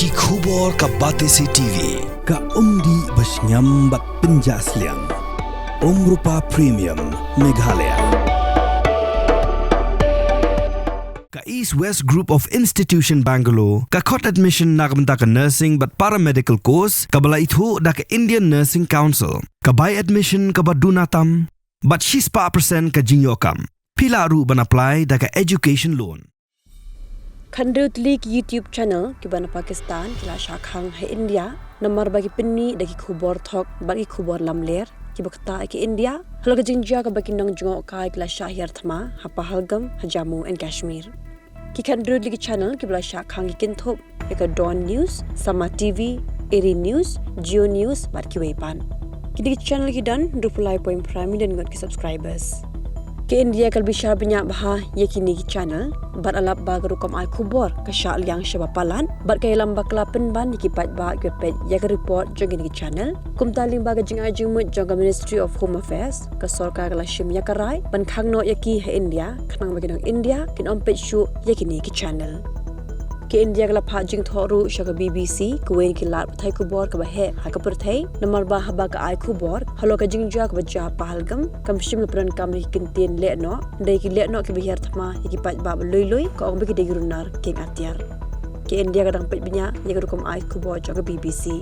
Ki khubor ka Batesi TV. Ka umdi basnyambat penjaslian. Rupa Premium Meghalaya. Ka East West Group of Institution Bangalore. Ka khot admission nagamta ka nursing but paramedical course. Ka bala ithu da ka Indian Nursing Council. Ka buy admission ka badunatam. But she's pa percent ka Jingthoh kam. Pila ru ban apply da ka education loan. Tylli ki YouTube channel ki bana Pakistan kila Shah Khang hai India namar bagi penni dagi khubor thok bagi khubor lamler ki bakta ki India halo ka Jingthoh ka bagi nang jungo ka kila Shah yarthma ha Pahalgam ha Jammu and Kashmir ki Tylli ki channel ki bala Shah Khang ki Jingthoh ka Dawn News Sama TV Eri News Geo News bar ki wepan ki channel ki dan 2.5 million ngot ki subscribers ke India kal bishar banyak bah yakini ki channel bar alap ba rukam ai khubor ka syal yang shabapalan bar kay lamba klapen ban ki pat ba ke pet ya ka report jogin ki channel kum taling ba ga jing ajumut jog Ministry of Home Affairs ka sarkar la shim ya karai ban khang no yaki ha India khnang ba ginang India kin om pet shu yakini ki channel ke India kala pha Jingthoh ru shaga BBC kuwen ki lat thai khubor ka ba he ha ka perthai namar ba haba ka ai khubor halo ka Jingthoh ka ba ja Pahalgam kam shim pran kam ri kintin le no dai ki le no ki bihar thma ki pat ba loi loi ko ong bi ki de grunar king atyar ke India kadang pet binya ya ka rukom ai khubor jaga BBC